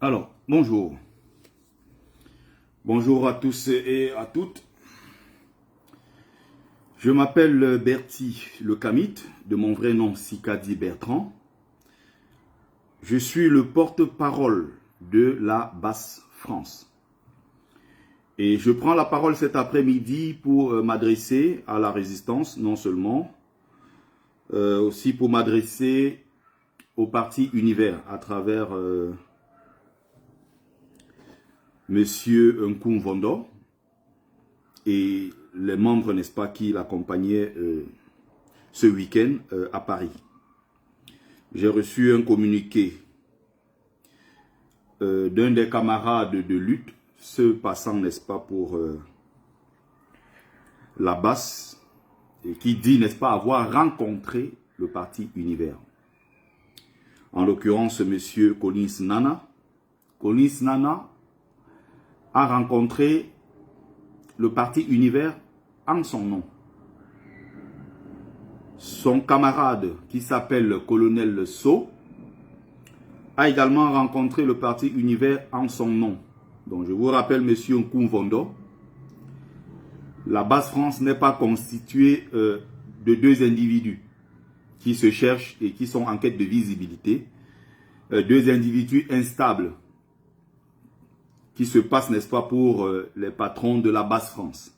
Alors, bonjour. Bonjour à tous et à toutes. Je m'appelle Bertie Le Kamit, de mon vrai nom Sikadi Bertrand. Je suis le porte-parole de la Basse-France. Et je prends la parole cet après-midi pour m'adresser à la résistance, non seulement, aussi pour m'adresser au parti Univers à travers Monsieur Nkoumvondo et les membres, n'est-ce pas, qui l'accompagnaient ce week-end à Paris. J'ai reçu un communiqué d'un des camarades de lutte, ce passant, n'est-ce pas, pour la basse, et qui dit, n'est-ce pas, avoir rencontré le parti Univers. En l'occurrence, monsieur Collins Nana. Collins Nana a rencontré le parti Univers en son nom. Son camarade, qui s'appelle le colonel So, a également rencontré le parti Univers en son nom. Donc je vous rappelle, monsieur Nkoumvondo, la Basse-France n'est pas constituée de deux individus qui se cherchent et qui sont en quête de visibilité. Deux individus instables qui se passent, n'est-ce pas, pour les patrons de la Basse-France.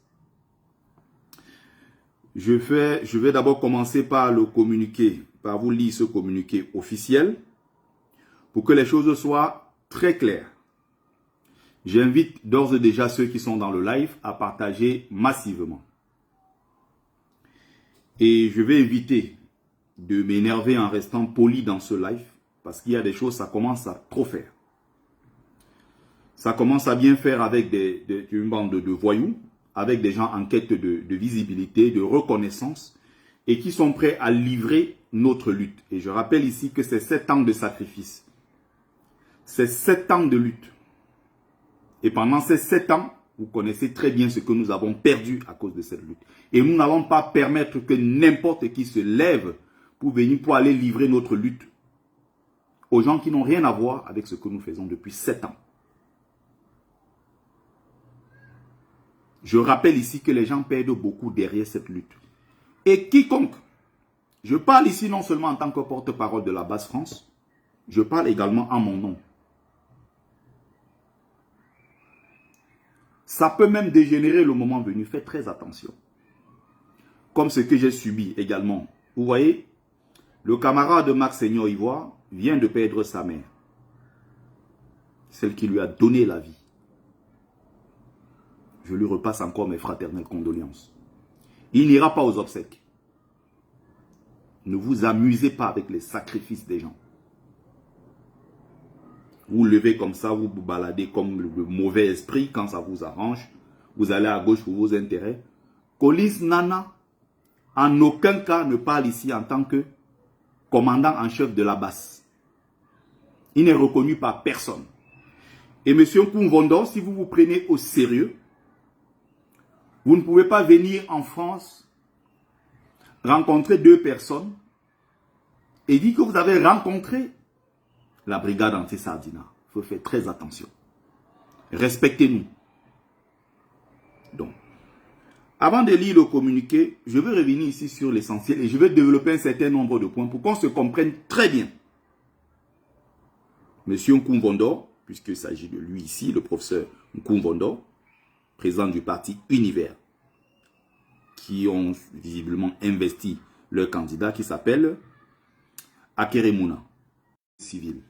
Je vais d'abord commencer par le communiqué, par vous lire ce communiqué officiel, pour que les choses soient très claires. J'invite d'ores et déjà ceux qui sont dans le live à partager massivement. Et je vais éviter de m'énerver en restant poli dans ce live, parce qu'il y a des choses, ça commence à trop faire. Ça commence à bien faire avec une bande de voyous, avec des gens en quête de visibilité, de reconnaissance, et qui sont prêts à livrer notre lutte. Et je rappelle ici que c'est 7 ans de sacrifice. C'est 7 ans de lutte. Et pendant ces 7 ans, vous connaissez très bien ce que nous avons perdu à cause de cette lutte. Et nous n'allons pas permettre que n'importe qui se lève pour aller livrer notre lutte aux gens qui n'ont rien à voir avec ce que nous faisons depuis 7 ans. Je rappelle ici que les gens perdent beaucoup derrière cette lutte. Et quiconque, je parle ici non seulement en tant que porte-parole de la Basse-France, je parle également en mon nom. Ça peut même dégénérer le moment venu, faites très attention. Comme ce que j'ai subi également. Vous voyez, le camarade de Max Seigneur Ivoire vient de perdre sa mère. Celle qui lui a donné la vie. Je lui repasse encore mes fraternelles condoléances. Il n'ira pas aux obsèques. Ne vous amusez pas avec les sacrifices des gens. Vous levez comme ça, vous vous baladez comme le mauvais esprit quand ça vous arrange. Vous allez à gauche pour vos intérêts. Collins Nana, en aucun cas, ne parle ici en tant que commandant en chef de la basse. Il n'est reconnu par personne. Et M. Nkoumvondo, si vous vous prenez au sérieux, vous ne pouvez pas venir en France, rencontrer 2 personnes et dire que vous avez rencontré la brigade anti-Sardina. Il faut faire très attention. Respectez-nous. Donc, avant de lire le communiqué, je veux revenir ici sur l'essentiel et je vais développer un certain nombre de points pour qu'on se comprenne très bien. Monsieur Nkoumvondo, puisqu'il s'agit de lui ici, le professeur Nkoumvondo, président du parti Univers, qui ont visiblement investi leur candidat qui s'appelle Akeremouna, civil.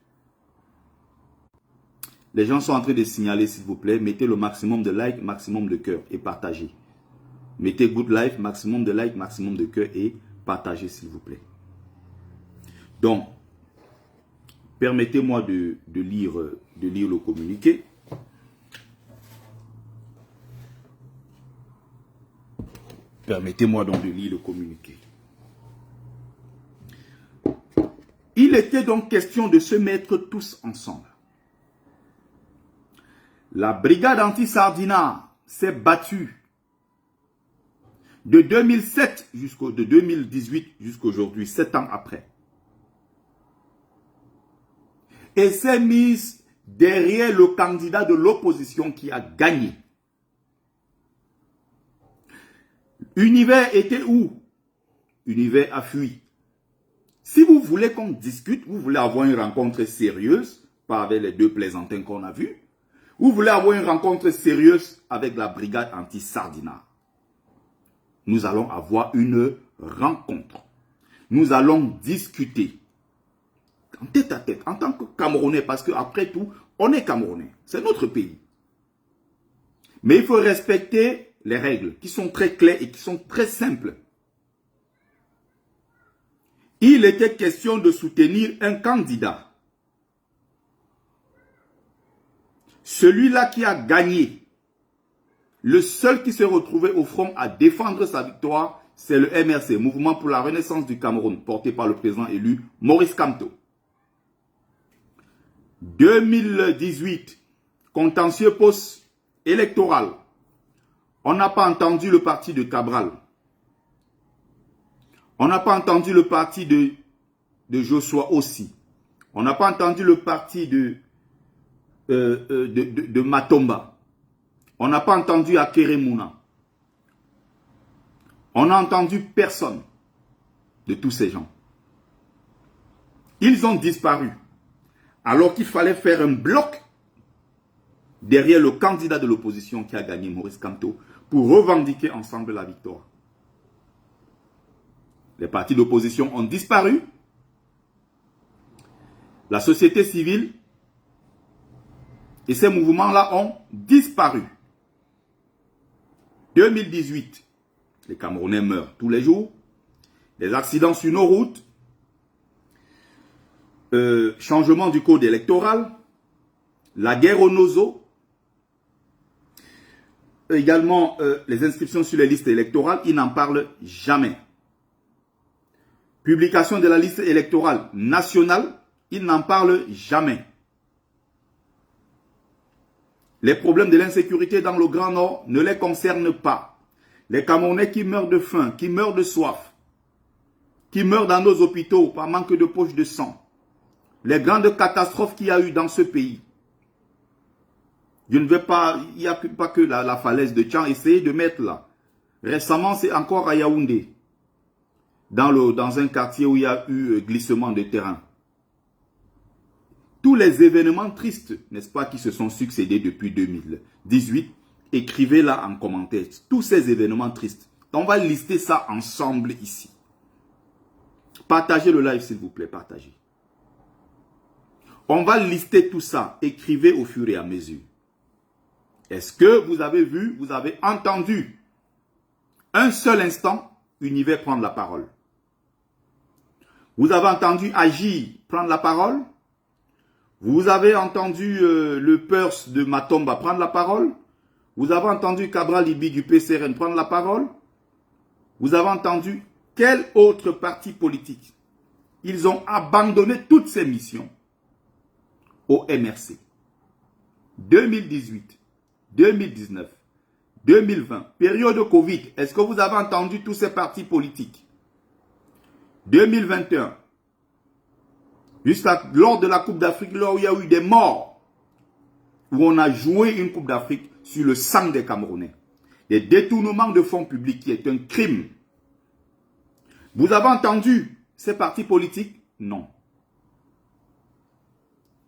Les gens sont en train de signaler, s'il vous plaît, mettez le maximum de likes, maximum de cœur et partagez. Mettez good life, maximum de likes, maximum de cœur et partagez, s'il vous plaît. Donc, permettez-moi de lire le communiqué. Permettez-moi donc de lire le communiqué. Il était donc question de se mettre tous ensemble. La brigade anti-Sardina s'est battue de 2007 de 2018 jusqu'à aujourd'hui, 7 ans après. Et s'est mise derrière le candidat de l'opposition qui a gagné. Univers était où? Univers a fui. Si vous voulez qu'on discute, vous voulez avoir une rencontre sérieuse, pas avec les deux plaisantins qu'on a vus, vous voulez avoir une rencontre sérieuse avec la brigade anti-Sardina, nous allons avoir une rencontre. Nous allons discuter en tête à tête, en tant que Camerounais, parce qu'après tout, on est Camerounais. C'est notre pays. Mais il faut respecter les règles qui sont très claires et qui sont très simples. Il était question de soutenir un candidat. Celui-là qui a gagné, le seul qui s'est retrouvé au front à défendre sa victoire, c'est le MRC, Mouvement pour la Renaissance du Cameroun, porté par le président élu Maurice Kamto. 2018, contentieux post-électoral. On n'a pas entendu le parti de Cabral. On n'a pas entendu le parti de Joshua aussi. On n'a pas entendu le parti de Matomba. On n'a pas entendu Akeremouna. On n'a entendu personne de tous ces gens. Ils ont disparu. Alors qu'il fallait faire un bloc derrière le candidat de l'opposition qui a gagné, Maurice Kamto, pour revendiquer ensemble la victoire. Les partis d'opposition ont disparu. La société civile et ces mouvements-là ont disparu. 2018, les Camerounais meurent tous les jours. Des accidents sur nos routes. Changement du code électoral. La guerre au Nozo. Également, les inscriptions sur les listes électorales. Ils n'en parlent jamais. Publication de la liste électorale nationale. Ils n'en parlent jamais. Les problèmes de l'insécurité dans le Grand Nord ne les concernent pas. Les Camerounais qui meurent de faim, qui meurent de soif, qui meurent dans nos hôpitaux par manque de poches de sang. Les grandes catastrophes qu'il y a eu dans ce pays. Je ne vais pas, il n'y a pas que la falaise de Tchang, essayez de mettre là. Récemment, c'est encore à Yaoundé, dans un quartier où il y a eu glissement de terrain. Tous les événements tristes, n'est-ce pas, qui se sont succédés depuis 2018, écrivez-la en commentaire. Tous ces événements tristes. On va lister ça ensemble ici. Partagez le live, s'il vous plaît, partagez. On va lister tout ça. Écrivez au fur et à mesure. Est-ce que vous avez vu, vous avez entendu un seul instant Univers prendre la parole? Vous avez entendu Agi prendre la parole? Vous avez entendu le Pers de Matomba prendre la parole? Vous avez entendu Cabral Libi du PCRN prendre la parole? Vous avez entendu quel autre parti politique? Ils ont abandonné toutes ces missions au MRC. 2018, 2019, 2020, période de Covid. Est-ce que vous avez entendu tous ces partis politiques? 2021, juste lors de la Coupe d'Afrique, là où il y a eu des morts, où on a joué une Coupe d'Afrique sur le sang des Camerounais. Des détournements de fonds publics qui est un crime. Vous avez entendu ces partis politiques? Non.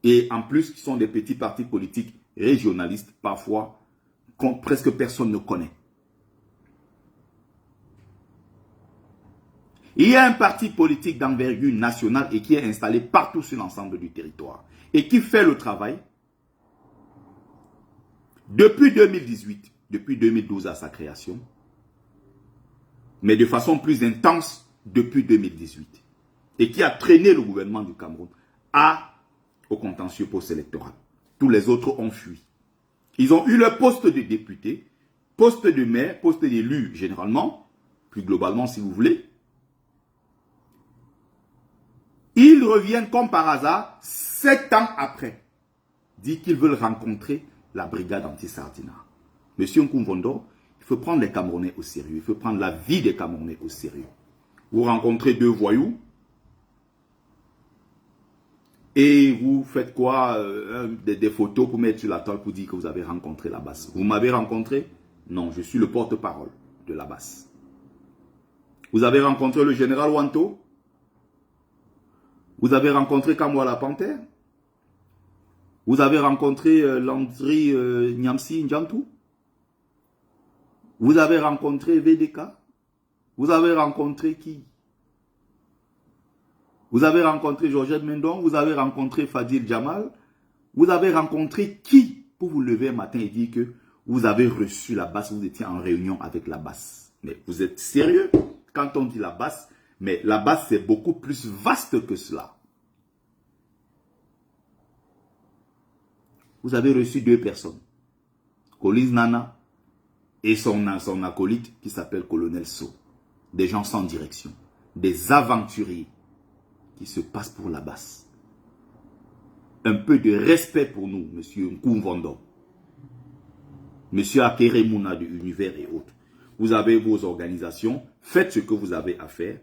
Et en plus, qui sont des petits partis politiques régionalistes, parfois, presque personne ne connaît. Il y a un parti politique d'envergure nationale et qui est installé partout sur l'ensemble du territoire. Et qui fait le travail depuis 2018, depuis 2012 à sa création, mais de façon plus intense depuis 2018. Et qui a traîné le gouvernement du Cameroun au contentieux post-électoral. Tous les autres ont fui. Ils ont eu le poste de député, poste de maire, poste d'élu généralement, plus globalement si vous voulez. Ils reviennent comme par hasard, 7 ans après, dit qu'ils veulent rencontrer la brigade anti-Sardina. Monsieur Nkumvondo, il faut prendre les Camerounais au sérieux, il faut prendre la vie des Camerounais au sérieux. Vous rencontrez deux voyous, Et vous faites quoi? Des photos pour mettre sur la toile pour dire que vous avez rencontré l'Abbas. Vous m'avez rencontré? Non, je suis le porte-parole de l'Abbas. Vous avez rencontré le général Wanto? Vous avez rencontré Kamwa la Panthère? Vous avez rencontré Landry Nyamsi Ndjantou? Vous avez rencontré VDK? Vous avez rencontré qui? Vous avez rencontré Georgette Mendon? Vous avez rencontré Fadil Jamal? Vous avez rencontré qui pour vous lever un matin et dire que vous avez reçu l'Abbas, vous étiez en réunion avec l'Abbas? Mais vous êtes sérieux quand on dit l'Abbas? Mais l'Abbas, c'est beaucoup plus vaste que cela. Vous avez reçu 2 personnes. Collins Nana et son acolyte qui s'appelle Colonel So. Des gens sans direction. Des aventuriers qui se passent pour l'Abbas. Un peu de respect pour nous, monsieur Nkoumvondo. Monsieur Akeremouna de Univers et autres. Vous avez vos organisations. Faites ce que vous avez à faire.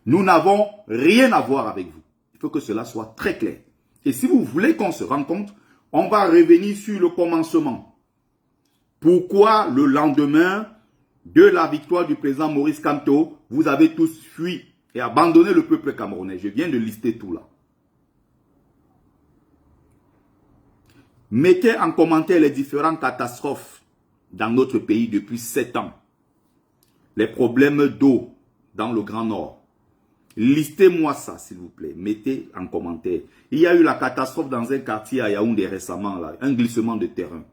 Nous n'avons rien à voir avec vous. Il faut que cela soit très clair. Et si vous voulez qu'on se rencontre, on va revenir sur le commencement. Pourquoi le lendemain de la victoire du président Maurice Kamto, vous avez tous fui et abandonné le peuple camerounais? Je viens de lister tout là. Mettez en commentaire les différentes catastrophes dans notre pays depuis 7 ans. Les problèmes d'eau dans le Grand Nord. Listez-moi ça, s'il vous plaît. Mettez en commentaire. Il y a eu la catastrophe dans un quartier à Yaoundé récemment, là, un glissement de terrain.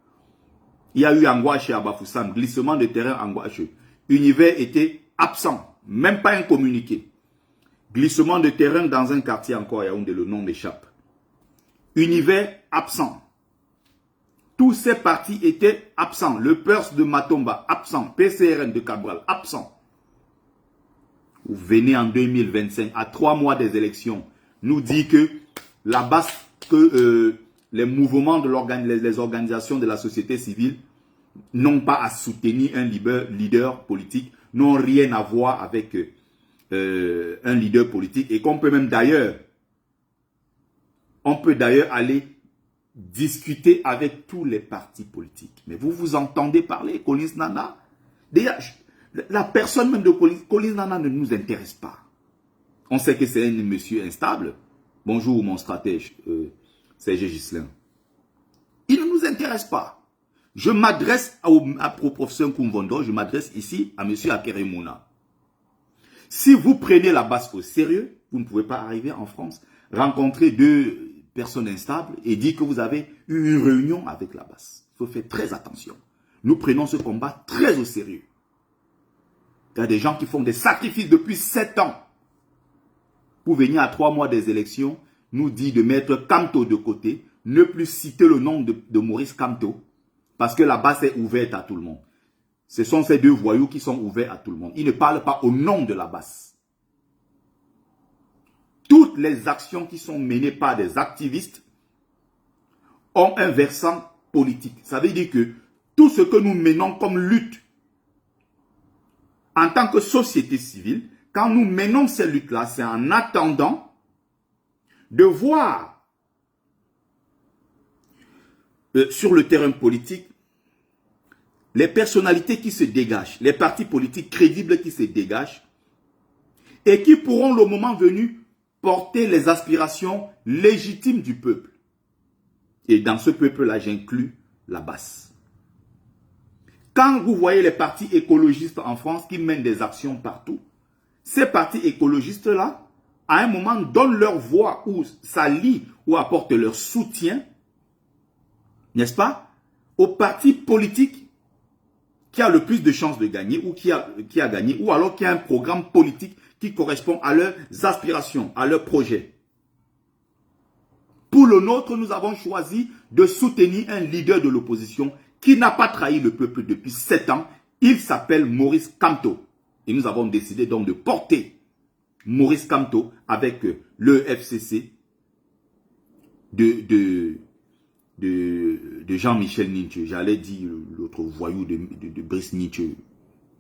Il y a eu Angouache à Bafoussam, glissement de terrain Angouache. Univers était absent, même pas un communiqué. Glissement de terrain dans un quartier encore à Yaoundé, le nom m'échappe. Univers absent. Tous ces partis étaient absents. Le PERS de Matomba, absent. PCRN de Cabral, absent. Vous venez en 2025, à 3 mois des élections, nous dit que la base, que les mouvements de les organisations de la société civile n'ont pas à soutenir un leader politique, n'ont rien à voir avec un leader politique, et qu'on peut même d'ailleurs, on peut d'ailleurs aller discuter avec tous les partis politiques. Mais vous vous entendez parler, Collins Nana? Déjà, la personne même de Collins Nana ne nous intéresse pas. On sait que c'est un monsieur instable. Bonjour mon stratège, Serge Gislain. Il ne nous intéresse pas. Je m'adresse au professeur Nkoumvondo, je m'adresse ici à monsieur Akeremouna. Si vous prenez la base au sérieux, vous ne pouvez pas arriver en France, rencontrer 2 personnes instables et dire que vous avez eu une réunion avec la base. Il faut faire très attention. Nous prenons ce combat très au sérieux. Il y a des gens qui font des sacrifices depuis 7 ans pour venir à 3 mois des élections, nous dit de mettre Kamto de côté, ne plus citer le nom de Maurice Kamto, parce que la base est ouverte à tout le monde. Ce sont ces 2 voyous qui sont ouverts à tout le monde. Ils ne parlent pas au nom de la base. Toutes les actions qui sont menées par des activistes ont un versant politique. Ça veut dire que tout ce que nous menons comme lutte en tant que société civile, quand nous menons ces luttes-là, c'est en attendant de voir sur le terrain politique les personnalités qui se dégagent, les partis politiques crédibles qui se dégagent et qui pourront, le moment venu, porter les aspirations légitimes du peuple. Et dans ce peuple-là, j'inclus la base. Quand vous voyez les partis écologistes en France qui mènent des actions partout, ces partis écologistes-là, à un moment, donnent leur voix ou s'allient ou apportent leur soutien, n'est-ce pas, aux partis politiques qui a le plus de chances de gagner ou qui a gagné, ou alors qui a un programme politique qui correspond à leurs aspirations, à leurs projets. Pour le nôtre, nous avons choisi de soutenir un leader de l'opposition qui n'a pas trahi le peuple depuis 7 ans. Il s'appelle Maurice Kamto. Et nous avons décidé donc de porter Maurice Kamto avec le FCC de Jean-Michel Nietzsche. J'allais dire l'autre voyou de Brice Nietzsche.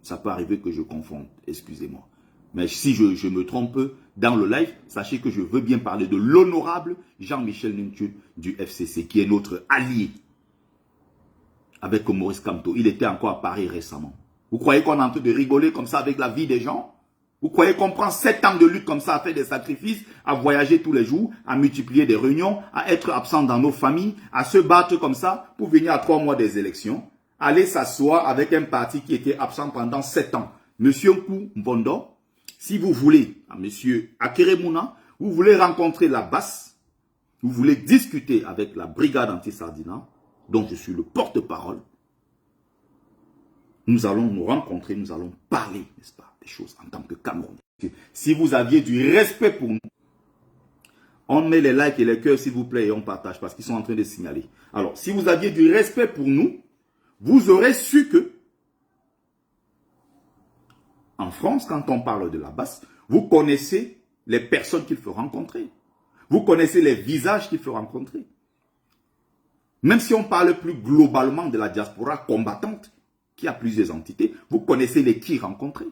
Ça peut arriver que je confonde, excusez-moi. Mais si je me trompe dans le live, sachez que je veux bien parler de l'honorable Jean-Michel Nthiou du FCC, qui est notre allié avec Maurice Kamto. Il était encore à Paris récemment. Vous croyez qu'on est en train de rigoler comme ça avec la vie des gens? Vous croyez qu'on prend 7 ans de lutte comme ça, à faire des sacrifices, à voyager tous les jours, à multiplier des réunions, à être absent dans nos familles, à se battre comme ça pour venir à 3 mois des élections, aller s'asseoir avec un parti qui était absent pendant 7 ans. Monsieur Nkou Mbondo, si vous voulez, monsieur Akeremouna, vous voulez rencontrer la basse, vous voulez discuter avec la brigade anti-Sardina, dont je suis le porte-parole, nous allons nous rencontrer, nous allons parler, n'est-ce pas, des choses en tant que Camerounais. Si vous aviez du respect pour nous, on met les likes et les cœurs, s'il vous plaît, et on partage, parce qu'ils sont en train de signaler. Alors, si vous aviez du respect pour nous, vous aurez su que, en France, quand on parle de la basse, vous connaissez les personnes qu'il faut rencontrer. Vous connaissez les visages qu'il faut rencontrer. Même si on parle plus globalement de la diaspora combattante, qui a plusieurs entités, vous connaissez les qui rencontrer.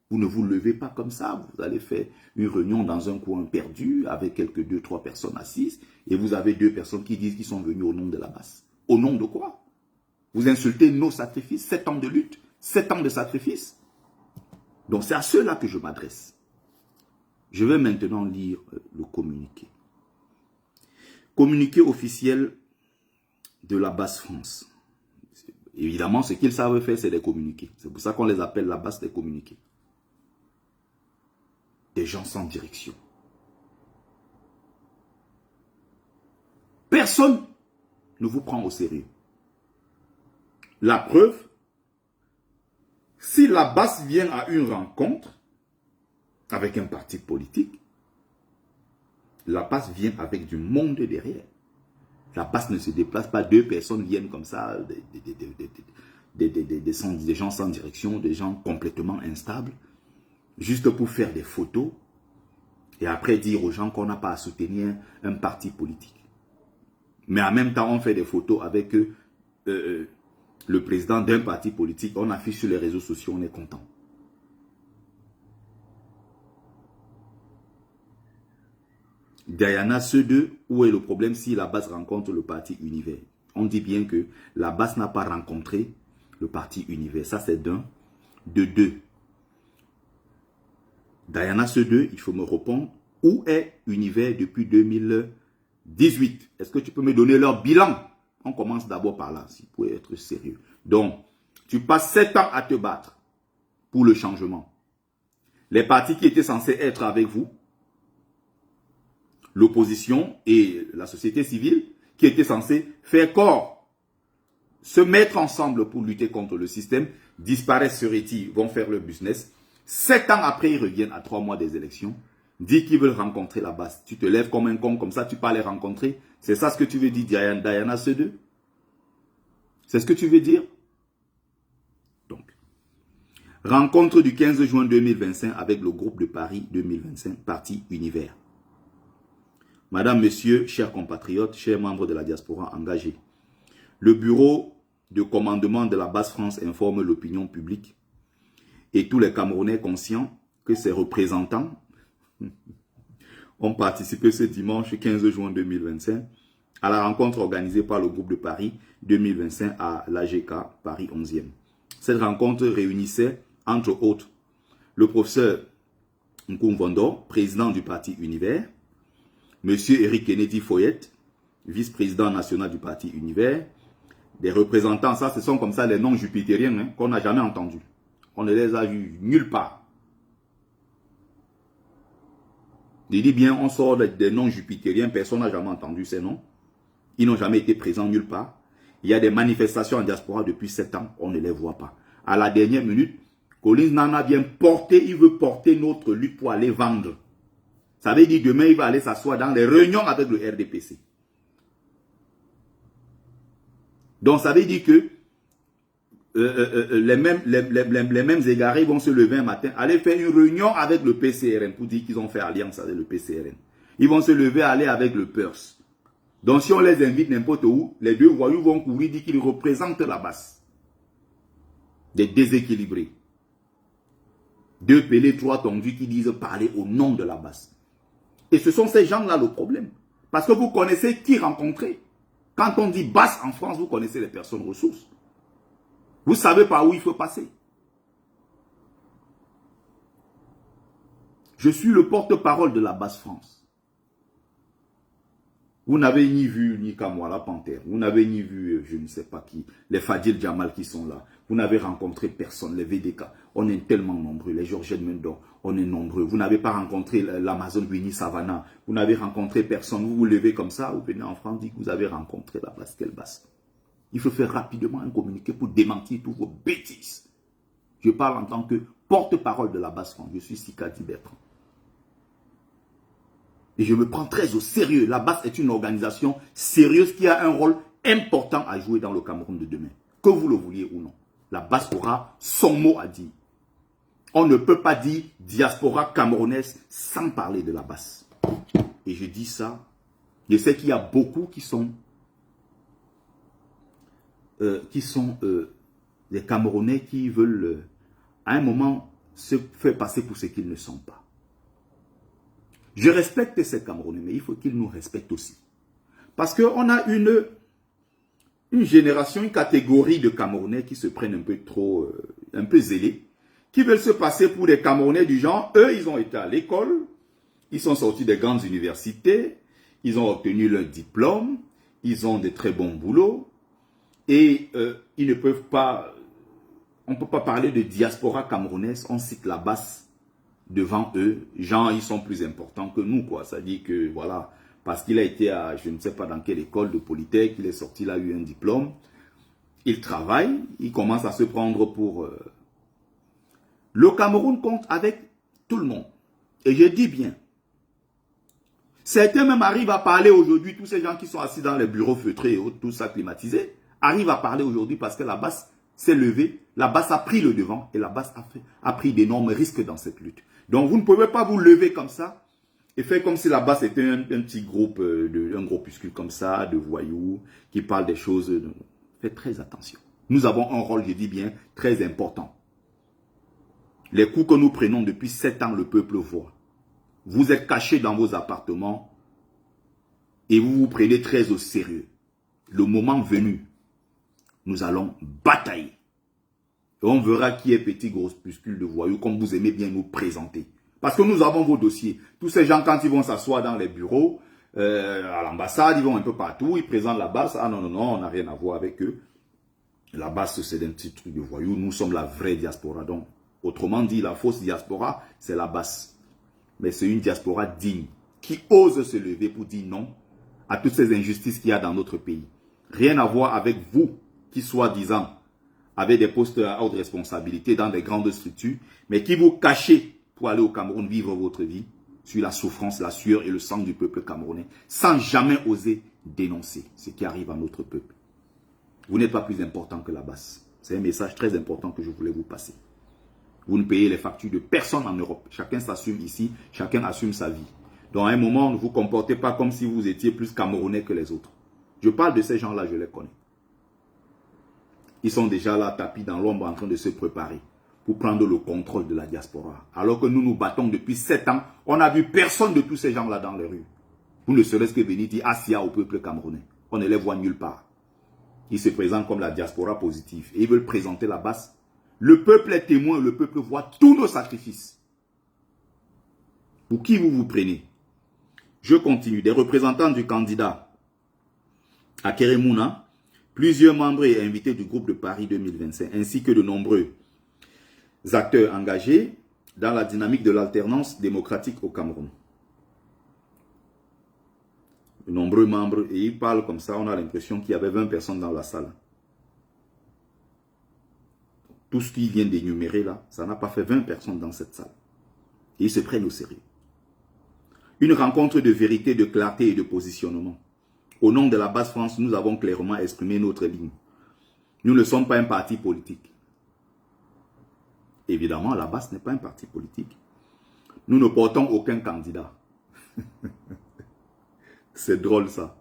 Vous ne vous levez pas comme ça, vous allez faire une réunion dans un coin perdu, avec quelques 2-3 personnes assises, et vous avez 2 personnes qui disent qu'ils sont venus au nom de la basse. Au nom de quoi? Vous insultez nos sacrifices, 7 ans de lutte, 7 ans de sacrifice. Donc c'est à ceux-là que je m'adresse. Je vais maintenant lire le communiqué. Communiqué officiel de la Basse France. Évidemment, ce qu'ils savent faire, c'est des communiqués. C'est pour ça qu'on les appelle la Basse des communiqués. Des gens sans direction. Personne ne vous prend au sérieux. La preuve, si la Basse vient à une rencontre avec un parti politique, la Basse vient avec du monde derrière. La Basse ne se déplace pas, 2 personnes viennent comme ça, des gens sans direction, des gens complètement instables, juste pour faire des photos et après dire aux gens qu'on n'a pas à soutenir un parti politique. Mais en même temps, on fait des photos avec le président d'un parti politique, on affiche sur les réseaux sociaux, on est content. Diana, ceux deux, où est le problème si la Basse rencontre le parti Univers? On dit bien que la Basse n'a pas rencontré le parti Univers. Ça, c'est d'un. De 2. Diana, ceux deux, il faut me répondre. Où est Univers depuis 2018? Est-ce que tu peux me donner leur bilan? On commence d'abord par là, si vous pouvez être sérieux. Donc, tu passes 7 ans à te battre pour le changement. Les partis qui étaient censés être avec vous, l'opposition et la société civile, qui étaient censés faire corps, se mettre ensemble pour lutter contre le système, disparaissent sur Eti, vont faire leur business. 7 ans après, ils reviennent à 3 mois des élections, disent qu'ils veulent rencontrer la Basse. Tu te lèves comme un con, comme ça, tu pars les rencontrer. C'est ça ce que tu veux dire, Diana C2? C'est ce que tu veux dire? Donc, rencontre du 15 juin 2025 avec le groupe de Paris 2025, parti Univers. Madame, Monsieur, chers compatriotes, chers membres de la diaspora engagée, le bureau de commandement de la Basse France informe l'opinion publique et tous les Camerounais conscients que ses représentants ont participé ce dimanche 15 juin 2025 à la rencontre organisée par le groupe de Paris 2025 à l'AGK Paris 11e. Cette rencontre réunissait, entre autres, le professeur Nkou Mbondo, président du parti Univers, Monsieur Eric Kennedy Foyette, vice-président national du parti Univers, des représentants, ça ce sont comme ça les noms jupitériens hein, qu'on n'a jamais entendus. On ne les a vus nulle part. Je dis bien, on sort des noms jupitériens, personne n'a jamais entendu ces noms. Ils n'ont jamais été présents nulle part. Il y a des manifestations en diaspora depuis 7 ans, on ne les voit pas. À la dernière minute, Collins Nana vient porter, il veut porter notre lutte pour aller vendre. Ça veut dire demain, il va aller s'asseoir dans les réunions avec le RDPC. Donc, ça veut dire que les mêmes égarés vont se lever un matin, aller faire une réunion avec le PCRN pour dire qu'ils ont fait alliance avec le PCRN. Ils vont se lever, aller avec le PERS. Donc, si on les invite n'importe où, les 2 voyous vont courir, dire qu'ils représentent la Basse. Des déséquilibrés. 2 pelés, 3 tondus qui disent parler au nom de la base. Et ce sont ces gens-là le problème. Parce que vous connaissez qui rencontrer. Quand on dit basse en France, vous connaissez les personnes ressources. Vous savez par où il faut passer. Je suis le porte-parole de la basse France. Vous n'avez ni vu ni Kamwala Panthère. Vous n'avez ni vu, je ne sais pas qui, les Fadil Jamal qui sont là. Vous n'avez rencontré personne, les VDK. On est tellement nombreux, les Georgette Mendon, on est nombreux. Vous n'avez pas rencontré l'Amazon Winnie Savannah. Vous n'avez rencontré personne. Vous vous levez comme ça, vous venez en France, dites que vous avez rencontré la basse. Quelle basse? Il faut faire rapidement un communiqué pour démentir tous vos bêtises. Je parle en tant que porte-parole de la basse France. Je suis Sikadi Bertrand. Et je me prends très au sérieux. La BAS est une organisation sérieuse qui a un rôle important à jouer dans le Cameroun de demain. Que vous le vouliez ou non. La BAS aura son mot à dire. On ne peut pas dire diaspora camerounaise sans parler de la BAS. Et je dis ça. Je sais qu'il y a beaucoup qui sont des Camerounais qui veulent à un moment se faire passer pour ce qu'ils ne sont pas. Je respecte ces Camerounais, mais il faut qu'ils nous respectent aussi. Parce qu'on a une génération, une catégorie de Camerounais qui se prennent un peu trop, un peu zélés, qui veulent se passer pour des Camerounais du genre, eux, ils ont été à l'école, ils sont sortis des grandes universités, ils ont obtenu leur diplôme, ils ont de très bons boulots, et ils ne peuvent pas, on ne peut pas parler de diaspora camerounaise, on cite la BAS devant eux, genre ils sont plus importants que nous, quoi. Ça dit que, voilà, parce qu'il a été à, je ne sais pas dans quelle école de Polytech, il est sorti, il a eu un diplôme, il travaille, il commence à se prendre pour... Le Cameroun compte avec tout le monde. Et je dis bien, certains même arrivent à parler aujourd'hui, tous ces gens qui sont assis dans les bureaux feutrés et autres, tout ça climatisé, arrivent à parler aujourd'hui parce que la BAS s'est levée, la BAS a pris le devant et la BAS a pris d'énormes risques dans cette lutte. Donc vous ne pouvez pas vous lever comme ça et faire comme si la BAS était un petit groupe, un groupuscule comme ça, de voyous, qui parlent des choses. Faites très attention. Nous avons un rôle, je dis bien, très important. Les coups que nous prenons depuis 7 ans, le peuple voit. Vous êtes cachés dans vos appartements et vous vous prenez très au sérieux. Le moment venu, nous allons batailler. Et on verra qui est petit groupuscule de voyous, comme vous aimez bien nous présenter. Parce que nous avons vos dossiers. Tous ces gens, quand ils vont s'asseoir dans les bureaux, à l'ambassade, ils vont un peu partout, ils présentent la BAS. Ah non, non, non, on n'a rien à voir avec eux. La BAS, c'est un petit truc de voyous. Nous sommes la vraie diaspora. Donc, autrement dit, la fausse diaspora, c'est la BAS. Mais c'est une diaspora digne, qui ose se lever pour dire non à toutes ces injustices qu'il y a dans notre pays. Rien à voir avec vous, qui soi-disant avez des postes à haute responsabilité dans des grandes structures, mais qui vous cachez pour aller au Cameroun vivre votre vie sur la souffrance, la sueur et le sang du peuple camerounais, sans jamais oser dénoncer ce qui arrive à notre peuple. Vous n'êtes pas plus important que la BAS. C'est un message très important que je voulais vous passer. Vous ne payez les factures de personne en Europe. Chacun s'assume ici, chacun assume sa vie. Donc à un moment, ne vous comportez pas comme si vous étiez plus Camerounais que les autres. Je parle de ces gens-là, je les connais. Ils sont déjà là, tapis dans l'ombre, en train de se préparer pour prendre le contrôle de la diaspora. Alors que nous nous battons depuis 7 ans, on n'a vu personne de tous ces gens-là dans les rues. Vous ne serait-ce que venir dire Assia au peuple camerounais. On ne les voit nulle part. Ils se présentent comme la diaspora positive et ils veulent présenter la BAS. Le peuple est témoin, le peuple voit tous nos sacrifices. Pour qui vous vous prenez? Je continue. Des représentants du candidat à Keremouna, plusieurs membres et invités du groupe de Paris 2025, ainsi que de nombreux acteurs engagés dans la dynamique de l'alternance démocratique au Cameroun. De nombreux membres, et ils parlent comme ça, on a l'impression qu'il y avait 20 personnes dans la salle. Tout ce qu'ils viennent d'énumérer là, ça n'a pas fait 20 personnes dans cette salle. Et ils se prennent au sérieux. Une rencontre de vérité, de clarté et de positionnement. Au nom de la BAS France, nous avons clairement exprimé notre ligne. Nous ne sommes pas un parti politique. Évidemment, la BAS n'est pas un parti politique. Nous ne portons aucun candidat. C'est drôle ça.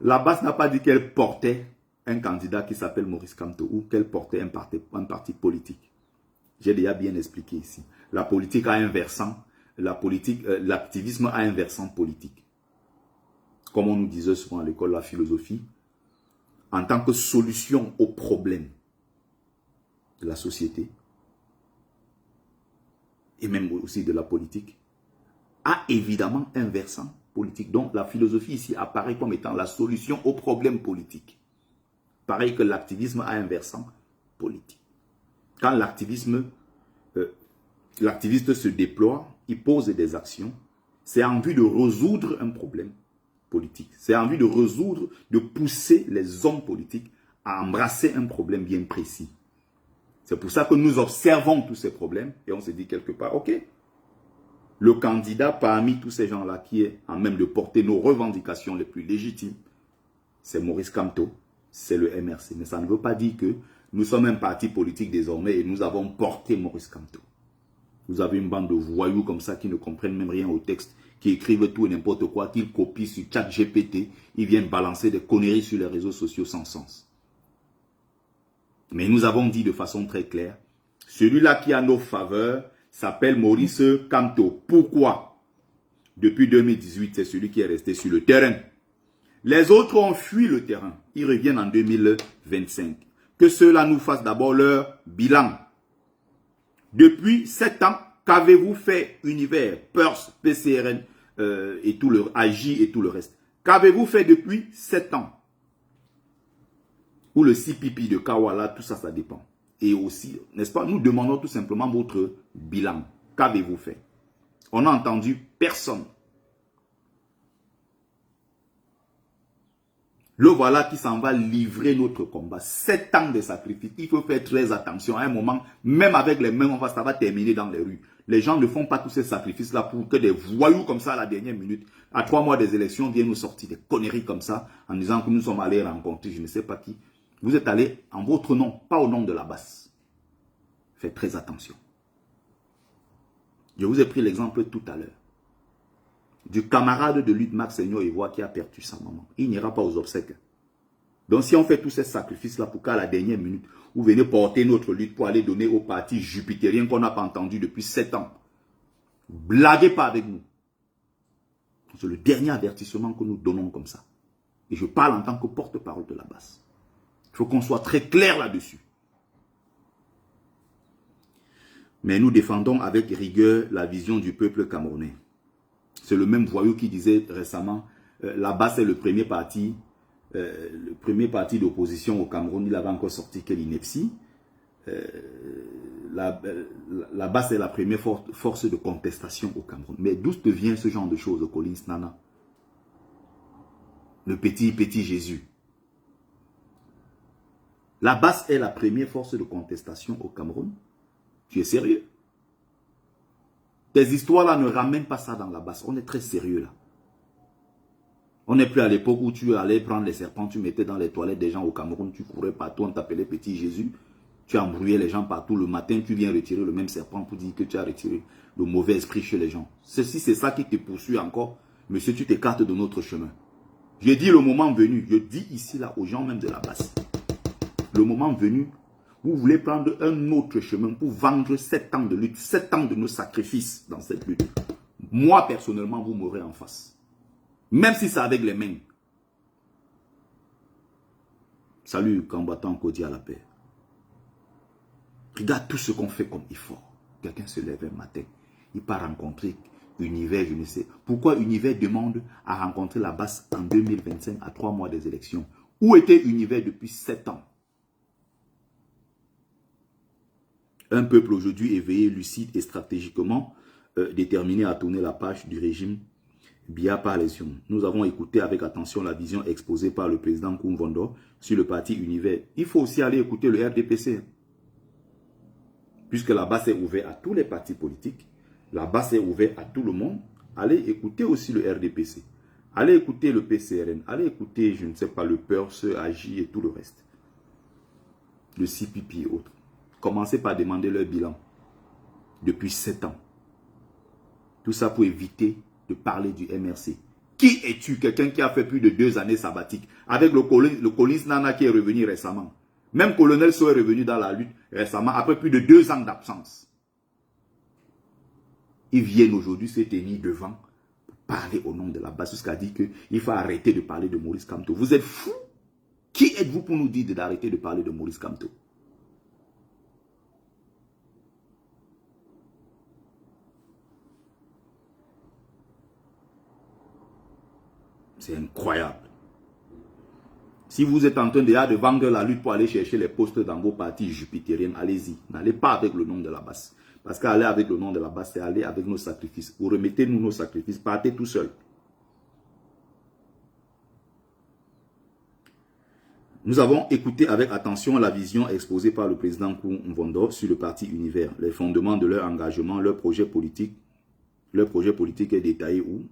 La BAS n'a pas dit qu'elle portait un candidat qui s'appelle Maurice Kamto ou qu'elle portait un parti politique. J'ai déjà bien expliqué ici. La politique a un versant, l'activisme a un versant politique. Comme on nous disait souvent à l'école, la philosophie, en tant que solution aux problèmes de la société, et même aussi de la politique, a évidemment un versant politique. Donc la philosophie ici apparaît comme étant la solution aux problèmes politiques. Pareil que l'activisme a un versant politique. Quand l'activiste se déploie, il pose des actions, c'est en vue de résoudre un problème politique. C'est en vue de résoudre, de pousser les hommes politiques à embrasser un problème bien précis. C'est pour ça que nous observons tous ces problèmes et on se dit quelque part, ok, le candidat parmi tous ces gens-là qui est en même de porter nos revendications les plus légitimes, c'est Maurice Kamto, c'est le MRC. Mais ça ne veut pas dire que nous sommes un parti politique désormais et nous avons porté Maurice Kamto. Vous avez une bande de voyous comme ça qui ne comprennent même rien au texte, qui écrivent tout et n'importe quoi, qui copient sur ChatGPT, ils viennent balancer des conneries sur les réseaux sociaux sans sens. Mais nous avons dit de façon très claire, celui-là qui a nos faveurs s'appelle Maurice Kamto. Pourquoi? Depuis 2018, c'est celui qui est resté sur le terrain. Les autres ont fui le terrain. Ils reviennent en 2025. Que ceux-là nous fassent d'abord leur bilan. Depuis 7 ans, qu'avez-vous fait Univers, PERS, PCRN et tout le AJ et tout le reste? Qu'avez-vous fait depuis 7 ans? Ou le CPP de Kawala, tout ça, ça dépend. Et aussi, n'est-ce pas, nous demandons tout simplement votre bilan. Qu'avez-vous fait? On n'a entendu personne. Le voilà qui s'en va livrer notre combat. 7 ans de sacrifice. Il faut faire très attention. À un moment, même avec les mains, ça va terminer dans les rues. Les gens ne font pas tous ces sacrifices-là pour que des voyous comme ça à la dernière minute, à 3 mois des élections, viennent nous sortir des conneries comme ça, en disant que nous sommes allés rencontrer je ne sais pas qui. Vous êtes allés en votre nom, pas au nom de la base. Faites très attention. Je vous ai pris l'exemple tout à l'heure du camarade de lutte Max Seigneur Ivoire qui a perdu sa maman. Il n'ira pas aux obsèques. Donc si on fait tous ces sacrifices-là pour qu'à la dernière minute, vous venez porter notre lutte pour aller donner au parti jupitérien qu'on n'a pas entendu depuis 7 ans, blaguez pas avec nous. C'est le dernier avertissement que nous donnons comme ça. Et je parle en tant que porte-parole de la base. Il faut qu'on soit très clair là-dessus. Mais nous défendons avec rigueur la vision du peuple camerounais. C'est le même voyou qui disait récemment, la base est le premier parti d'opposition au Cameroun. Il avait encore sorti quelle ineptie. La base est la première force de contestation au Cameroun. Mais d'où te vient ce genre de choses, Collins Nana? Le petit Jésus. La base est la première force de contestation au Cameroun. Tu es sérieux? Tes histoires-là ne ramènent pas ça dans la base. On est très sérieux là. On n'est plus à l'époque où tu allais prendre les serpents, tu mettais dans les toilettes des gens au Cameroun, tu courais partout, on t'appelait petit Jésus. Tu embrouillais les gens partout. Le matin, tu viens retirer le même serpent pour dire que tu as retiré le mauvais esprit chez les gens. Ceci, c'est ça qui te poursuit encore. Monsieur, tu t'écartes de notre chemin. J'ai dit le moment venu. Je dis ici là aux gens même de la base. Le moment venu, vous voulez prendre un autre chemin pour vendre 7 ans de lutte, 7 ans de nos sacrifices dans cette lutte. Moi, personnellement, vous m'aurez en face. Même si c'est avec les mains. Salut, combattant Kodi à la paix. Regarde tout ce qu'on fait comme effort. Quelqu'un se lève un matin, il part rencontrer Univers, je ne sais. Pourquoi Univers demande à rencontrer la base en 2025 à 3 mois des élections? Où était Univers depuis 7 ans? Un peuple aujourd'hui éveillé, lucide et stratégiquement déterminé à tourner la page du régime Biya par les urnes. Nous avons écouté avec attention la vision exposée par le président Koumvondo sur le parti Univers. Il faut aussi aller écouter le RDPC. Puisque la base est ouverte à tous les partis politiques, la base est ouverte à tout le monde, allez écouter aussi le RDPC. Allez écouter le PCRN, allez écouter, je ne sais pas, le PERS, AJ et tout le reste. Le CPP et autres. Commencez par demander leur bilan. Depuis 7 ans. Tout ça pour éviter de parler du MRC. Qui es-tu? Quelqu'un qui a fait plus de 2 années sabbatiques. Avec le Collins Nana qui est revenu récemment. Même Colonel So est revenu dans la lutte récemment, après plus de 2 ans d'absence. Ils viennent aujourd'hui se tenir devant pour parler au nom de la base, jusqu'à dire qu'il faut arrêter de parler de Maurice Kamto. Vous êtes fous? Qui êtes-vous pour nous dire d'arrêter de parler de Maurice Kamto? C'est incroyable. Si vous êtes en train déjà de vendre la lutte pour aller chercher les postes dans vos partis jupitériens, allez-y. N'allez pas avec le nom de la base. Parce qu'aller avec le nom de la base, c'est aller avec nos sacrifices. Vous remettez-nous nos sacrifices, partez tout seul. Nous avons écouté avec attention la vision exposée par le président Koumvondo sur le parti Univers, les fondements de leur engagement, leur projet politique. Leur projet politique est détaillé où?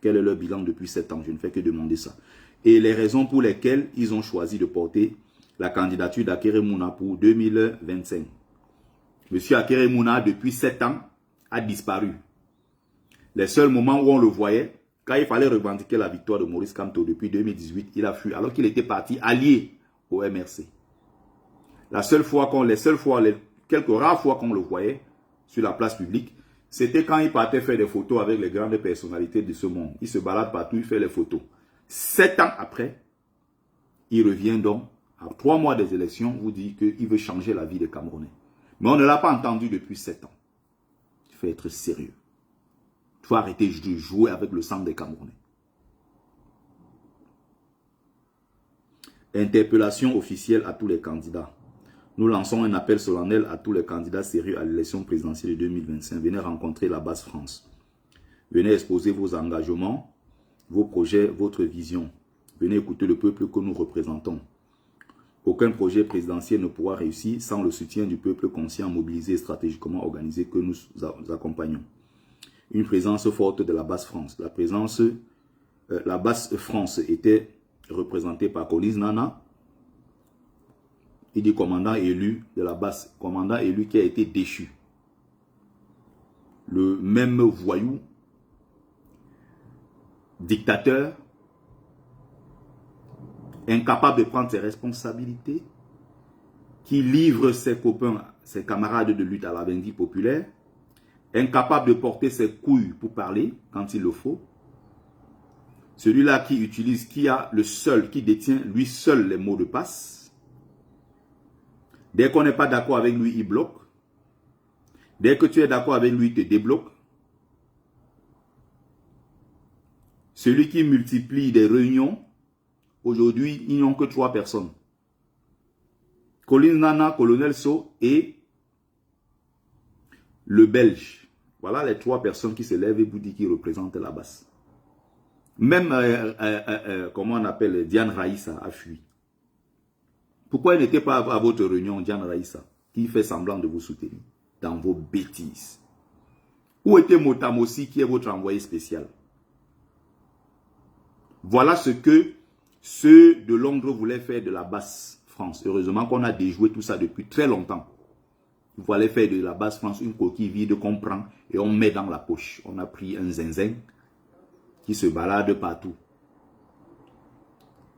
Quel est leur bilan depuis 7 ans? Je ne fais que demander ça. Et les raisons pour lesquelles ils ont choisi de porter la candidature d'Akere Mouna pour 2025. Monsieur Akere Mouna, depuis 7 ans, a disparu. Les seuls moments où on le voyait, quand il fallait revendiquer la victoire de Maurice Kamto depuis 2018, il a fui, alors qu'il était parti allié au MRC. Quelques rares fois qu'on le voyait sur la place publique, c'était quand il partait faire des photos avec les grandes personnalités de ce monde. Il se balade partout, il fait les photos. 7 ans après, il revient donc, à 3 mois des élections, vous dit qu'il veut changer la vie des Camerounais. Mais on ne l'a pas entendu depuis 7 ans. Il faut être sérieux. Il faut arrêter de jouer avec le sang des Camerounais. Interpellation officielle à tous les candidats. Nous lançons un appel solennel à tous les candidats sérieux à l'élection présidentielle de 2025. Venez rencontrer la base France. Venez exposer vos engagements, vos projets, votre vision. Venez écouter le peuple que nous représentons. Aucun projet présidentiel ne pourra réussir sans le soutien du peuple conscient, mobilisé et stratégiquement organisé que nous accompagnons. Une présence forte de la base France. La base France était représentée par Collins Nana. Il dit commandant élu de la base, commandant élu qui a été déchu. Le même voyou, dictateur, incapable de prendre ses responsabilités, qui livre ses copains, ses camarades de lutte à la vindicte populaire, incapable de porter ses couilles pour parler quand il le faut. Celui-là qui détient lui seul les mots de passe. Dès qu'on n'est pas d'accord avec lui, il bloque. Dès que tu es d'accord avec lui, il te débloque. Celui qui multiplie des réunions, aujourd'hui, ils n'ont que 3 personnes. Collins Nana, Colonel So et le Belge. Voilà les 3 personnes qui se lèvent et vous disent qu'ils représentent la base. Même, comment on appelle, Diane Raïssa a fui. Pourquoi il n'était pas à votre réunion, Diane Raïssa, qui fait semblant de vous soutenir dans vos bêtises? Où était Motamossi, qui est votre envoyé spécial? Voilà ce que ceux de Londres voulaient faire de la base France. Heureusement qu'on a déjoué tout ça depuis très longtemps. Ils voulaient faire de la base France une coquille vide qu'on prend et on met dans la poche. On a pris un zinzin qui se balade partout.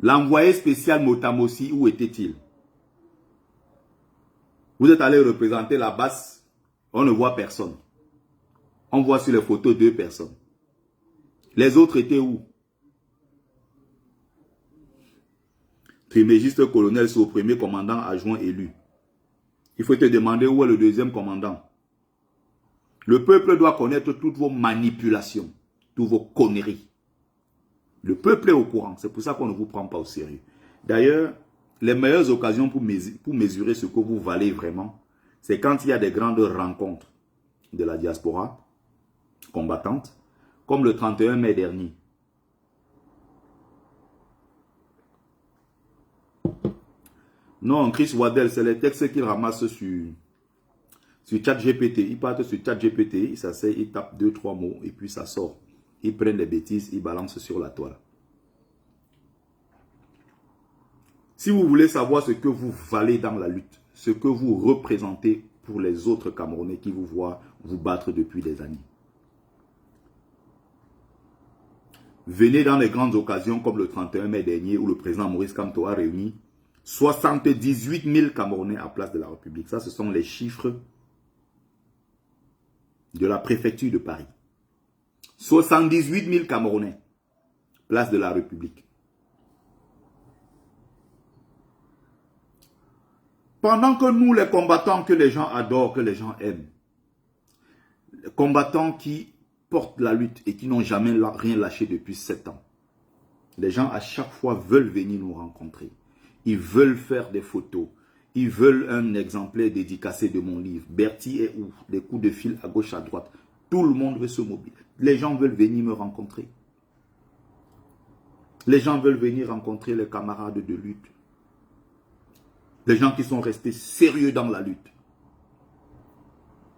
L'envoyé spécial Motamossi, où était-il? Vous êtes allé représenter la base, on ne voit personne. On voit sur les photos 2 personnes. Les autres étaient où? Trimégiste colonel, c'est au premier commandant adjoint élu. Il faut te demander où est le deuxième commandant. Le peuple doit connaître toutes vos manipulations, toutes vos conneries. Le peuple est au courant, c'est pour ça qu'on ne vous prend pas au sérieux. D'ailleurs, les meilleures occasions pour mesurer ce que vous valez vraiment, c'est quand il y a des grandes rencontres de la diaspora combattante, comme le 31 mai dernier. Non, Chris Waddell, c'est les textes qu'il ramasse sur ChatGPT. Il part sur ChatGPT, il s'asseye, il tape 2-3 mots et puis ça sort. Ils prennent les bêtises, ils balancent sur la toile. Si vous voulez savoir ce que vous valez dans la lutte, ce que vous représentez pour les autres Camerounais qui vous voient vous battre depuis des années, Venez dans les grandes occasions comme le 31 mai dernier où le président Maurice Kamto a réuni 78 000 Camerounais à Place de la République. Ça, ce sont les chiffres de la préfecture de Paris. 78 000 Camerounais, Place de la République. Pendant que nous, les combattants que les gens adorent, que les gens aiment, les combattants qui portent la lutte et qui n'ont jamais rien lâché depuis 7 ans, les gens à chaque fois veulent venir nous rencontrer. Ils veulent faire des photos. Ils veulent un exemplaire dédicacé de mon livre. Bertie est où? Des coups de fil à gauche, à droite. Tout le monde veut se mobiliser. Les gens veulent venir me rencontrer. Les gens veulent venir rencontrer les camarades de lutte. Les gens qui sont restés sérieux dans la lutte.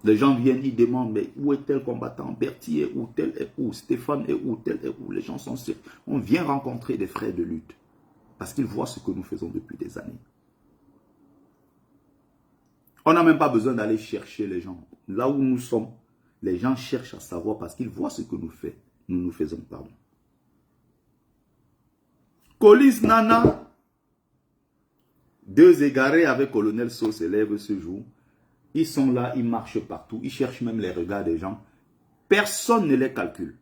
Les gens viennent, ils demandent, mais où est tel combattant? Bertie est où? Tel est où? Stéphane est où? Tel est où? Les gens sont sérieux. On vient rencontrer des frères de lutte. Parce qu'ils voient ce que nous faisons depuis des années. On n'a même pas besoin d'aller chercher les gens. Là où nous sommes, les gens cherchent à savoir parce qu'ils voient ce que nous faisons. Pardon. Colis Nana, 2 égarés avec Colonel So s'élèvent ce jour. Ils sont là, ils marchent partout, ils cherchent même les regards des gens. Personne ne les calcule.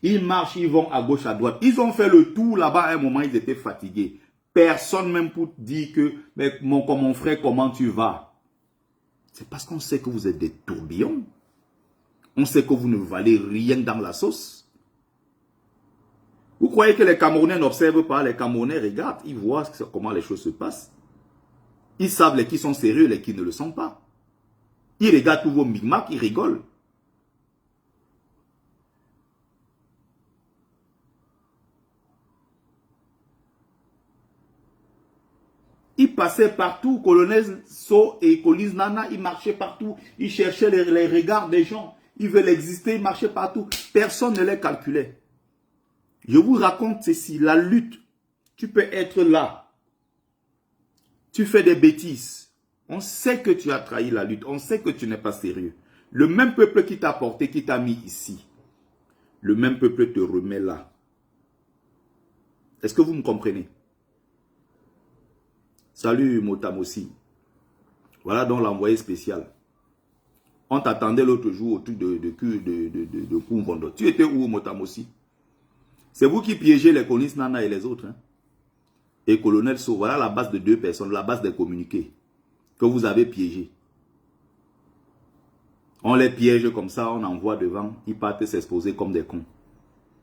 Ils marchent, ils vont à gauche, à droite. Ils ont fait le tour là-bas à un moment, ils étaient fatigués. Personne même pour dire que, mais mon frère, comment tu vas? C'est parce qu'on sait que vous êtes des tourbillons. On sait que vous ne valez rien dans la sauce. Vous croyez que les Camerounais n'observent pas? Les Camerounais regardent, ils voient comment les choses se passent. Ils savent les qui sont sérieux, les qui ne le sont pas. Ils regardent tous vos micmacs, ils rigolent. Ils passaient partout, Colonel So et Colis Nana, ils marchaient partout, ils cherchaient les regards des gens. Ils veulent exister, ils marchaient partout. Personne ne les calculait. Je vous raconte ceci, la lutte, tu peux être là. Tu fais des bêtises. On sait que tu as trahi la lutte, on sait que tu n'es pas sérieux. Le même peuple qui t'a porté, qui t'a mis ici, le même peuple te remet là. Est-ce que vous me comprenez? Salut Motamossi. Voilà donc l'envoyé spécial. On t'attendait l'autre jour au truc de Koumbondo. Tu étais où Motamossi? C'est vous qui piégez les Colis Nana et les autres. Hein? Et Colonel So, voilà la base de 2 personnes, la base des communiqués que vous avez piégés. On les piège comme ça, on envoie devant, ils partent s'exposer comme des cons.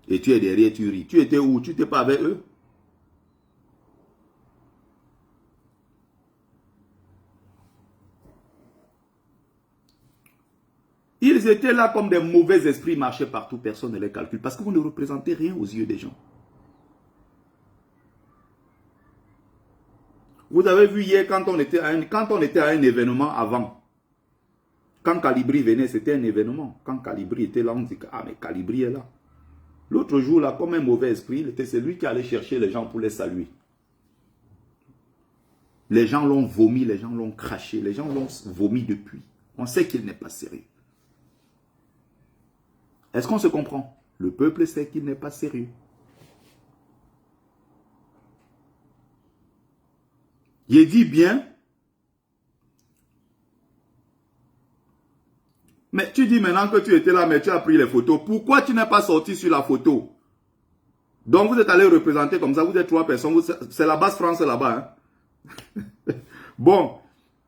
Et tu es derrière, tu ris. Tu étais où? Tu n'étais pas avec eux? Ils étaient là comme des mauvais esprits, marchaient partout, personne ne les calcule. Parce que vous ne représentez rien aux yeux des gens. Vous avez vu hier quand on était à un événement avant. Quand Calibri venait, c'était un événement. Quand Calibri était là, on dit que ah mais Calibri est là. L'autre jour là, comme un mauvais esprit, c'est lui qui allait chercher les gens pour les saluer. Les gens l'ont vomi, les gens l'ont craché, les gens l'ont vomi depuis. On sait qu'il n'est pas sérieux. Est-ce qu'on se comprend? Le peuple sait qu'il n'est pas sérieux. J'ai dit bien. Mais tu dis maintenant que tu étais là, mais tu as pris les photos. Pourquoi tu n'es pas sorti sur la photo? Donc vous êtes allé représenter comme ça, vous êtes 3 personnes. C'est la base France là-bas. Hein? Bon,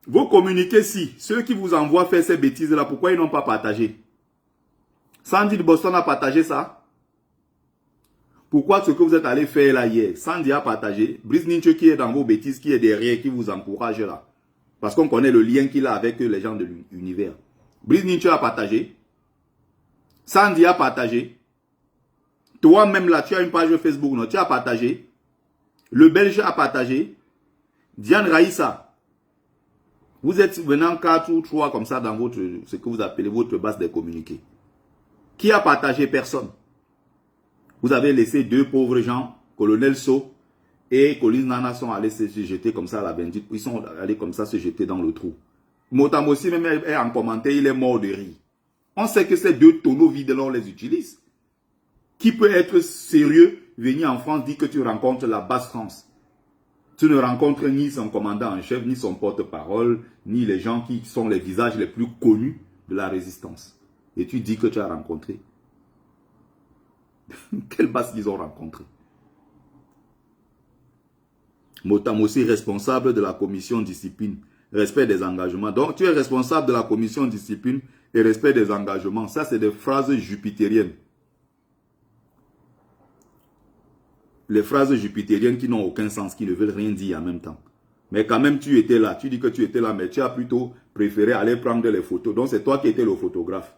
vos communiqués-ci, ceux qui vous envoient faire ces bêtises-là, pourquoi ils n'ont pas partagé? Sandy de Boston a partagé ça. Pourquoi ce que vous êtes allé faire là hier, Sandy a partagé. Brice Ninche qui est dans vos bêtises, qui est derrière, qui vous encourage là. Parce qu'on connaît le lien qu'il a avec les gens de l'univers. Brice Ninche a partagé. Sandy a partagé. Toi-même là, tu as une page Facebook, non? Tu as partagé. Le Belge a partagé. Diane Raïssa. Vous êtes maintenant 4 ou 3 comme ça dans votre, ce que vous appelez votre base de communiqués. Qui a partagé? Personne. Vous avez laissé 2 pauvres gens, Colonel So et Colis Nana sont allés se jeter comme ça à la bendite. Ils sont allés comme ça se jeter dans le trou. Motamossi même est en commentaire, il est mort de rire. On sait que ces 2 tonneaux vides là, on les utilise. Qui peut être sérieux, venir en France, dire que tu rencontres la base France? Tu ne rencontres ni son commandant en chef, ni son porte-parole, ni les gens qui sont les visages les plus connus de la résistance. Et tu dis que tu as rencontré. Quelle base ils ont rencontré? Motam aussi responsable de la commission discipline, respect des engagements. Donc tu es responsable de la commission discipline et respect des engagements. Ça, c'est des phrases jupitériennes. Les phrases jupitériennes qui n'ont aucun sens, qui ne veulent rien dire en même temps. Mais quand même, tu étais là. Tu dis que tu étais là, mais tu as plutôt préféré aller prendre les photos. Donc, c'est toi qui étais le photographe.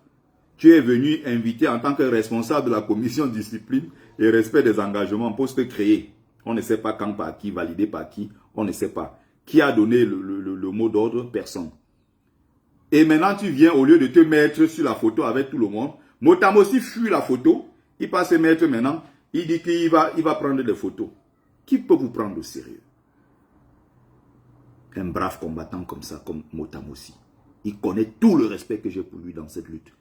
Tu es venu inviter en tant que responsable de la commission discipline et respect des engagements, poste créé. On ne sait pas quand, par qui, validé par qui, on ne sait pas. Qui a donné le mot d'ordre? Personne. Et maintenant, tu viens, au lieu de te mettre sur la photo avec tout le monde, Motam aussi fuit la photo. Il va se mettre maintenant. Il dit qu'il va prendre des photos. Qui peut vous prendre au sérieux? Un brave combattant comme ça, comme Motam aussi. Il connaît tout le respect que j'ai pour lui dans cette lutte.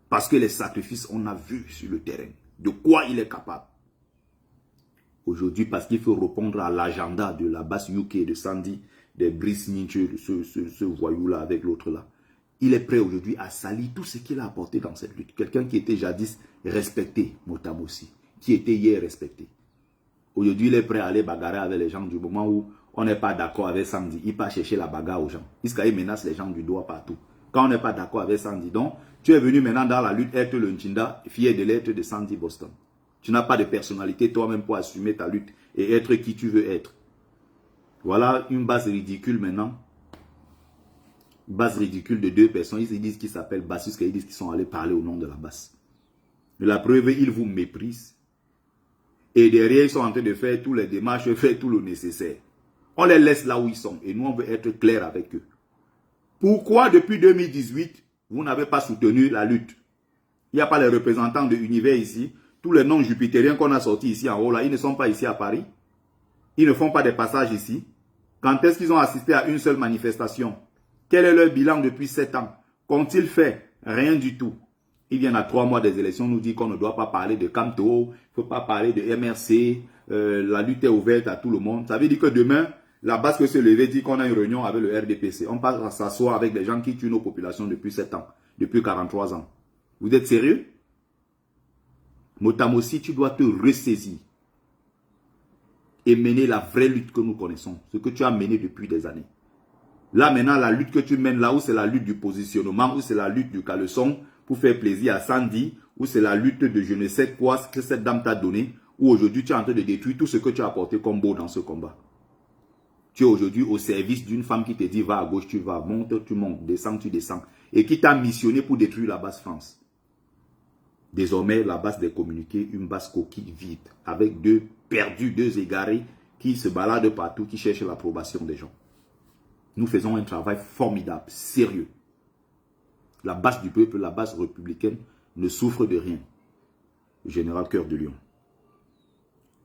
Parce que les sacrifices, on a vu sur le terrain. De quoi il est capable. Aujourd'hui, parce qu'il faut répondre à l'agenda de la base UK, de Sandy, des Brice Ninja, de ce voyou-là avec l'autre là. Il est prêt aujourd'hui à salir tout ce qu'il a apporté dans cette lutte. Quelqu'un qui était jadis respecté, Motam aussi. Qui était hier respecté. Aujourd'hui, il est prêt à aller bagarrer avec les gens du moment où on n'est pas d'accord avec Sandy. Il part chercher la bagarre aux gens. Il menace les gens du doigt partout. Quand on n'est pas d'accord avec Sandy, donc, tu es venu maintenant dans la lutte être le Nchinda, fier de l'être de Sandy Boston. Tu n'as pas de personnalité toi-même pour assumer ta lutte et être qui tu veux être. Voilà une base ridicule maintenant. Une base ridicule de deux personnes. Ils se disent qu'ils s'appellent Bassus, ils disent qu'ils sont allés parler au nom de la base. Mais la preuve, ils vous méprisent. Et derrière, ils sont en train de faire toutes les démarches, faire tout le nécessaire. On les laisse là où ils sont. Et nous, on veut être clair avec eux. Pourquoi, depuis 2018, vous n'avez pas soutenu la lutte? Il n'y a pas les représentants de l'univers ici. Tous les noms jupitériens qu'on a sortis ici en haut, là, ils ne sont pas ici à Paris. Ils ne font pas des passages ici. Quand est-ce qu'ils ont assisté à une seule manifestation? Quel est leur bilan depuis 7 ans? Qu'ont-ils fait? Rien du tout. Ils viennent à 3 mois des élections, nous disent qu'on ne doit pas parler de Camto, il ne faut pas parler de MRC, la lutte est ouverte à tout le monde. Ça veut dire que demain, la base peut se lever, dit qu'on a une réunion avec le RDPC. On passe à s'asseoir avec des gens qui tuent nos populations depuis 7 ans, depuis 43 ans. Vous êtes sérieux? Motam aussi, tu dois te ressaisir et mener la vraie lutte que nous connaissons, ce que tu as mené depuis des années. Là maintenant, la lutte que tu mènes là où c'est la lutte du positionnement, où c'est la lutte du caleçon, pour faire plaisir à Sandy, ou c'est la lutte de je ne sais quoi que cette dame t'a donné, où aujourd'hui tu es en train de détruire tout ce que tu as apporté comme beau dans ce combat. Tu es aujourd'hui au service d'une femme qui te dit va à gauche, tu vas, monte, tu montes, descends, tu descends, et qui t'a missionné pour détruire la base France. Désormais, la base des communiqués, une base coquille vide, avec deux perdus, deux égarés, qui se baladent partout, qui cherchent l'approbation des gens. Nous faisons un travail formidable, sérieux. La base du peuple, la base républicaine, ne souffre de rien. Le général Cœur de Lion.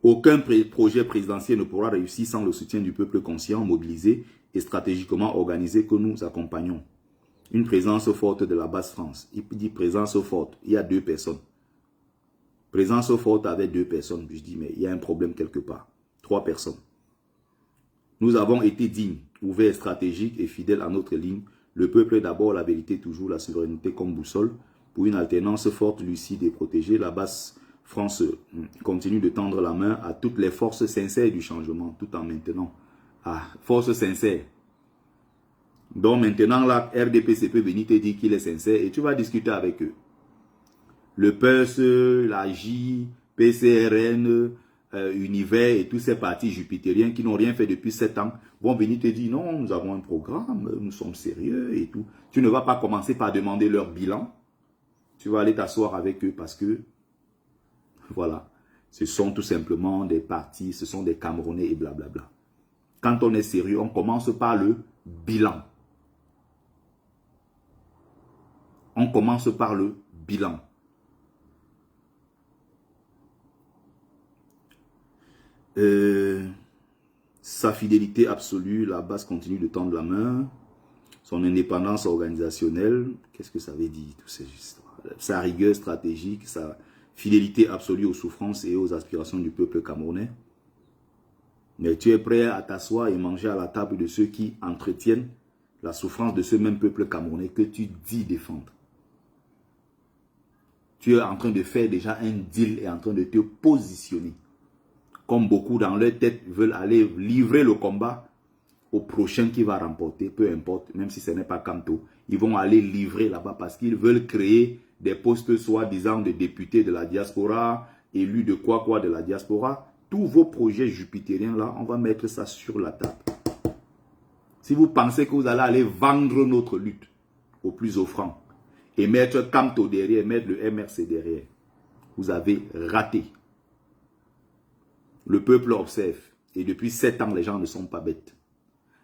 Aucun projet présidentiel ne pourra réussir sans le soutien du peuple conscient, mobilisé et stratégiquement organisé que nous accompagnons. Une présence forte de la base France. Il dit présence forte, il y a 2 personnes. Présence forte avec 2 personnes. Je dis, mais il y a un problème quelque part. 3 personnes. Nous avons été dignes, ouverts, stratégiques et fidèles à notre ligne. Le peuple est d'abord, la vérité toujours, la souveraineté comme boussole. Pour une alternance forte, lucide et protégée, la base France continue de tendre la main à toutes les forces sincères du changement, tout en maintenant. Ah, forces sincères. Donc maintenant, la RDPC peut venir te dire qu'il est sincère et tu vas discuter avec eux. Le PES, la J, PCRN, Univers et tous ces partis jupitériens qui n'ont rien fait depuis 7 ans vont venir te dire non, nous avons un programme, nous sommes sérieux et tout. Tu ne vas pas commencer par demander leur bilan. Tu vas aller t'asseoir avec eux parce que, voilà, ce sont tout simplement des partis, ce sont des Camerounais et blablabla. Quand on est sérieux, on commence par le bilan. On commence par le bilan. Sa fidélité absolue, la base continue de tendre la main. Son indépendance organisationnelle, qu'est-ce que ça veut dire, toutes ces histoires? Sa rigueur stratégique, fidélité absolue aux souffrances et aux aspirations du peuple camerounais. Mais tu es prêt à t'asseoir et manger à la table de ceux qui entretiennent la souffrance de ce même peuple camerounais que tu dis défendre. Tu es en train de faire déjà un deal et en train de te positionner. Comme beaucoup dans leur tête veulent aller livrer le combat au prochain qui va remporter, peu importe, même si ce n'est pas Kamto. Ils vont aller livrer là-bas parce qu'ils veulent créer des postes soi-disant de députés de la diaspora, élus de quoi de la diaspora. Tous vos projets jupitériens là, on va mettre ça sur la table. Si vous pensez que vous allez aller vendre notre lutte au plus offrant et mettre Kamto derrière, mettre le MRC derrière, vous avez raté. Le peuple observe et depuis 7 ans, les gens ne sont pas bêtes.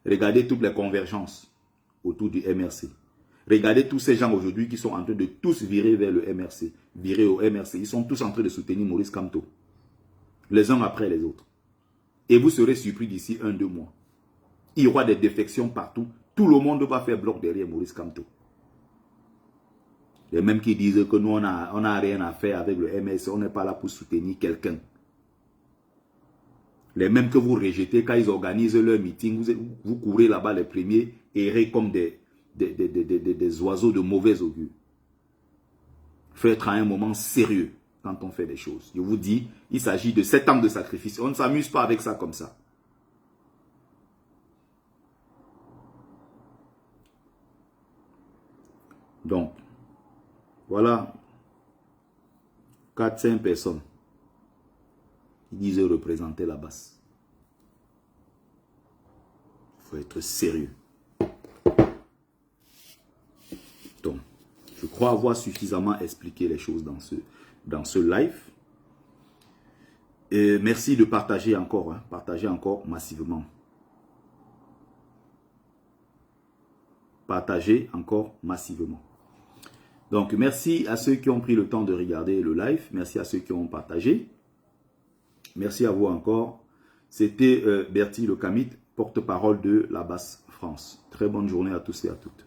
Regardez toutes les convergences autour du MRC. Regardez tous ces gens aujourd'hui qui sont en train de tous virer vers le MRC, virer au MRC. Ils sont tous en train de soutenir Maurice Kamto, les uns après les autres. Et vous serez surpris d'ici 1-2 mois. Il y aura des défections partout. Tout le monde va faire bloc derrière Maurice Kamto. Les mêmes qui disent que nous, on n'a rien à faire avec le MRC, on n'est pas là pour soutenir quelqu'un. Les mêmes que vous rejetez quand ils organisent leur meeting, vous courez là-bas les premiers, errez comme des oiseaux de mauvais augure. Il faut être à un moment sérieux quand on fait des choses. Je vous dis, il s'agit de 7 ans de sacrifice. On ne s'amuse pas avec ça comme ça. Donc, voilà 4-5 personnes qui disent représenter la base. Il faut être sérieux. Donc, je crois avoir suffisamment expliqué les choses dans ce live. Et merci de partager encore, partagez encore massivement. Partagez encore massivement. Donc, merci à ceux qui ont pris le temps de regarder le live. Merci à ceux qui ont partagé. Merci à vous encore. C'était Bertie Le Kamit, porte-parole de la Basse France. Très bonne journée à tous et à toutes.